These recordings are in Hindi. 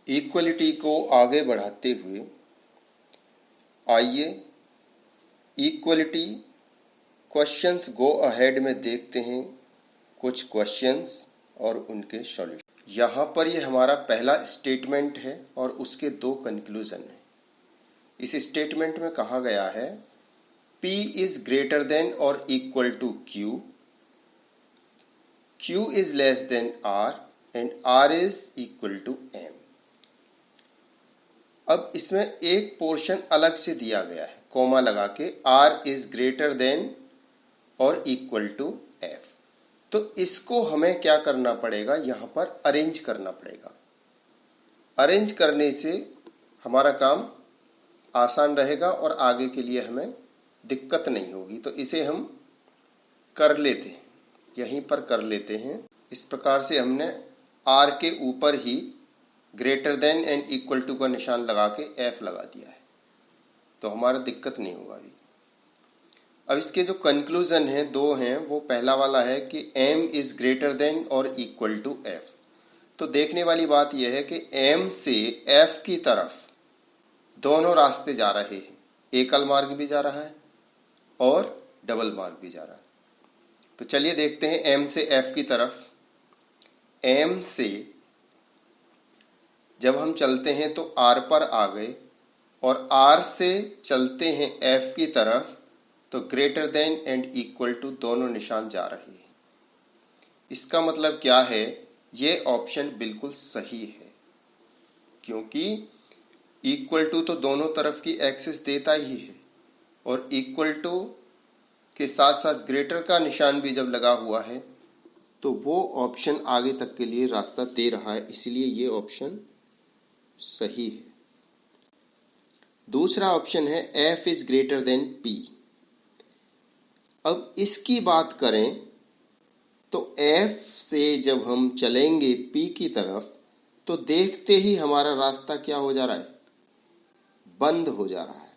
इक्वलिटी को आगे बढ़ाते हुए आइए इक्वलिटी क्वेश्चंस गो अहेड में देखते हैं कुछ क्वेश्चंस और उनके सॉल्यूशन। यहाँ पर ये हमारा पहला स्टेटमेंट है और उसके दो कंक्लूजन हैं। इस स्टेटमेंट में कहा गया है P इज ग्रेटर देन और equal to Q, Q is less than R and R is equal to M। अब इसमें एक पोर्शन अलग से दिया गया है कोमा लगा के, R इज ग्रेटर देन और इक्वल टू F। तो इसको हमें क्या करना पड़ेगा, यहाँ पर अरेंज करना पड़ेगा। अरेंज करने से हमारा काम आसान रहेगा और आगे के लिए हमें दिक्कत नहीं होगी। तो इसे हम कर लेते हैं, यहीं पर कर लेते हैं। इस प्रकार से हमने R के ऊपर ही greater than and equal to का निशान लगा के F लगा दिया है, तो हमारा दिक्कत नहीं होगा अभी। अब इसके जो कंक्लूजन हैं दो हैं, वो पहला वाला है कि M इज ग्रेटर देन और इक्वल टू F। तो देखने वाली बात यह है कि M से F की तरफ दोनों रास्ते जा रहे हैं, एकल मार्ग भी जा रहा है और डबल मार्ग भी जा रहा है। तो चलिए देखते हैं M से F की तरफ। M से जब हम चलते हैं तो R पर आ गए और R से चलते हैं F की तरफ, तो greater than and equal to दोनों निशान जा रहे हैं। इसका मतलब क्या है, ये ऑप्शन बिल्कुल सही है, क्योंकि इक्वल टू तो दोनों तरफ की एक्सिस देता ही है और इक्वल टू के साथ साथ ग्रेटर का निशान भी जब लगा हुआ है तो वो ऑप्शन आगे तक के लिए रास्ता दे रहा है, इसलिए ये ऑप्शन सही है। दूसरा ऑप्शन है F is greater then P। अब इसकी बात करें तो F से जब हम चलेंगे P की तरफ तो देखते ही हमारा रास्ता क्या हो जा रहा है, बंद हो जा रहा है।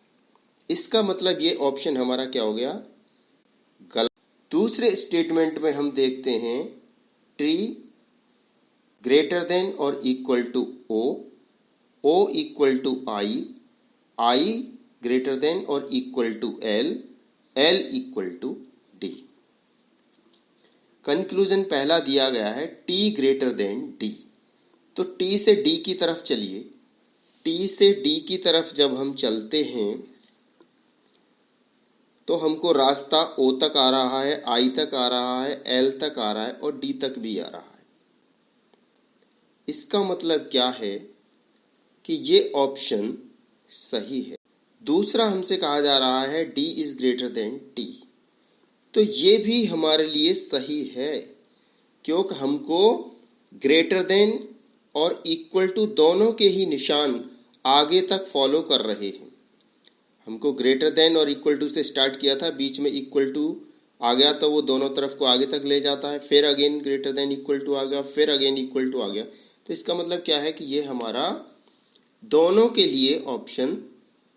इसका मतलब ये ऑप्शन हमारा क्या हो गया, गलत। दूसरे स्टेटमेंट में हम देखते हैं T ग्रेटर देन और equal to O, O equal to I greater than और equal to L equal to D। Conclusion पहला दिया गया है T ग्रेटर देन D। तो T से D की तरफ चलिए। T से D की तरफ जब हम चलते हैं तो हमको रास्ता O तक आ रहा है, I तक आ रहा है, L तक आ रहा है और D तक भी आ रहा है। इसका मतलब क्या है कि ये ऑप्शन सही है। दूसरा हमसे कहा जा रहा है D is greater then T। तो ये भी हमारे लिए सही है, क्योंकि हमको ग्रेटर देन और इक्वल टू दोनों के ही निशान आगे तक फॉलो कर रहे हैं। हमको ग्रेटर देन और इक्वल टू से स्टार्ट किया था, बीच में इक्वल टू आ गया तो वो दोनों तरफ को आगे तक ले जाता है, फिर again greater than equal to आ गया, फिर अगेन इक्वल टू आ गया। तो इसका मतलब क्या है कि ये हमारा दोनों के लिए ऑप्शन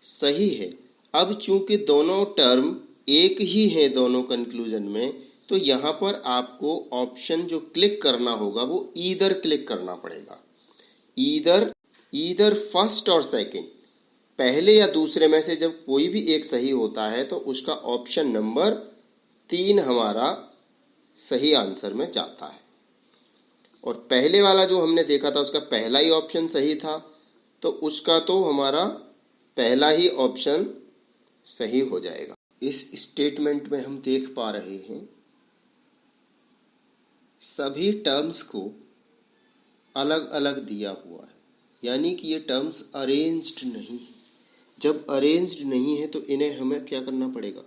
सही है। अब चूंकि दोनों टर्म एक ही है दोनों कंक्लूजन में, तो यहाँ पर आपको ऑप्शन जो क्लिक करना होगा वो ईदर क्लिक करना पड़ेगा। ईदर फर्स्ट और सेकंड, पहले या दूसरे में से जब कोई भी एक सही होता है तो उसका ऑप्शन नंबर 3 हमारा सही आंसर में जाता है। और पहले वाला जो हमने देखा था उसका पहला ही ऑप्शन सही था, तो उसका तो हमारा पहला ही ऑप्शन सही हो जाएगा। इस स्टेटमेंट में हम देख पा रहे हैं सभी टर्म्स को अलग अलग दिया हुआ है, यानी कि ये टर्म्स अरेंज्ड नहीं है। जब अरेंज्ड नहीं है तो इन्हें हमें क्या करना पड़ेगा,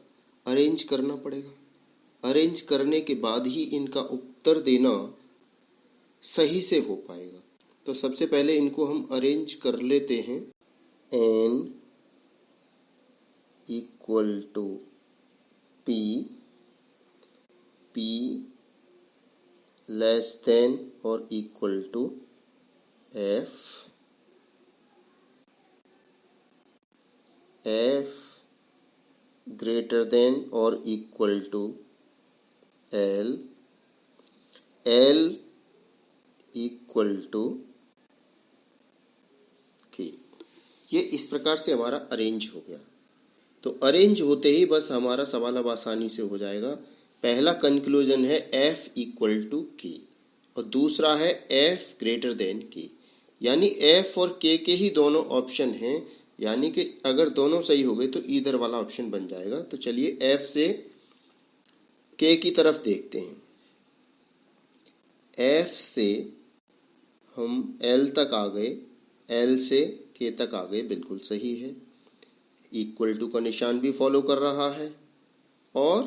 अरेंज करना पड़ेगा। अरेंज करने के बाद ही इनका उत्तर देना सही से हो पाएगा। तो सबसे पहले इनको हम अरेंज कर लेते हैं। n equal to P, P less than और equal to F, F greater than और equal to L, L equal to ये इस प्रकार से हमारा अरेंज हो गया। तो अरेंज होते ही बस हमारा सवाल अब आसानी से हो जाएगा। पहला कंक्लूजन है f इक्वल टू के और दूसरा है f ग्रेटर देन के, यानी f और k के ही दोनों ऑप्शन हैं, यानी कि अगर दोनों सही हो गए तो ईदर वाला ऑप्शन बन जाएगा। तो चलिए f से k की तरफ देखते हैं। f से हम l तक आ गए, l से k तक आ गए, बिल्कुल सही है। इक्वल टू का निशान भी फॉलो कर रहा है और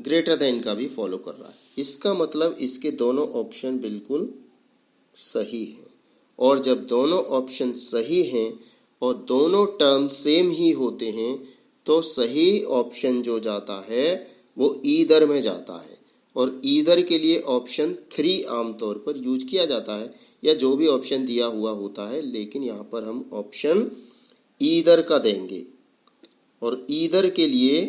ग्रेटर देन का भी फॉलो कर रहा है। इसका मतलब इसके दोनों ऑप्शन बिल्कुल सही हैं। और जब दोनों ऑप्शन सही हैं और दोनों टर्म सेम ही होते हैं तो सही ऑप्शन जो जाता है वो ईदर में जाता है। और ईदर के लिए ऑप्शन 3 आमतौर पर यूज किया जाता है, या जो भी ऑप्शन दिया हुआ होता है, लेकिन यहाँ पर हम ऑप्शन ईदर का देंगे और ईदर के लिए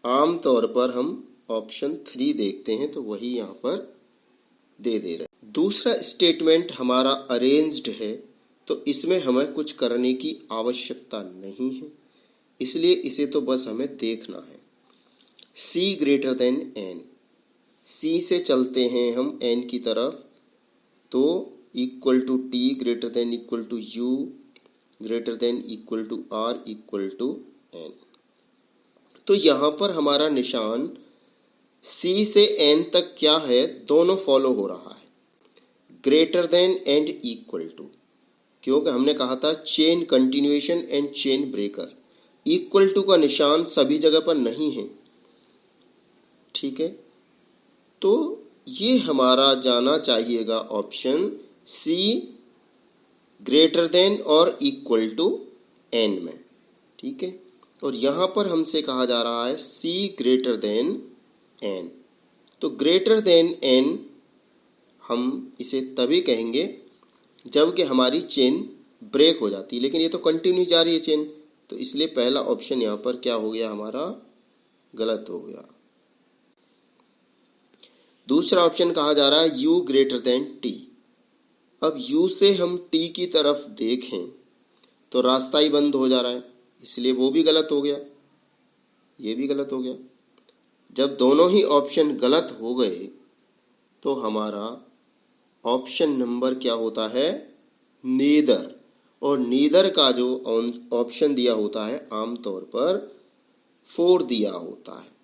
आमतौर पर हम ऑप्शन 3 देखते हैं, तो वही यहाँ पर दे रहे हैं। दूसरा स्टेटमेंट हमारा अरेंज्ड है, तो इसमें हमें कुछ करने की आवश्यकता नहीं है, इसलिए इसे तो बस हमें देखना है। c greater than n, c से चलते हैं हम n की तरफ, तो equal to t greater than equal to u greater than equal to r equal to n। तो यहाँ पर हमारा निशान c से n तक क्या है, दोनों फॉलो हो रहा है, greater than and equal to, क्योंकि हमने कहा था chain continuation and chain breaker. Equal to का निशान सभी जगह पर नहीं है, ठीक है। तो ये हमारा जाना चाहिएगा ऑप्शन c ग्रेटर देन और इक्वल टू n में, ठीक है। और यहाँ पर हमसे कहा जा रहा है c ग्रेटर देन n, तो ग्रेटर देन n हम इसे तभी कहेंगे जब कि हमारी चेन ब्रेक हो जाती है, लेकिन ये तो कंटिन्यू जा रही है चेन, तो इसलिए पहला ऑप्शन यहाँ पर क्या हो गया, हमारा गलत हो गया। दूसरा ऑप्शन कहा जा रहा है u ग्रेटर देन t। अब u से हम t की तरफ देखें तो रास्ता ही बंद हो जा रहा है, इसलिए वो भी गलत हो गया, ये भी गलत हो गया। जब दोनों ही ऑप्शन गलत हो गए तो हमारा ऑप्शन नंबर क्या होता है, नीदर। और नीदर का जो ऑप्शन दिया होता है आमतौर पर 4 दिया होता है।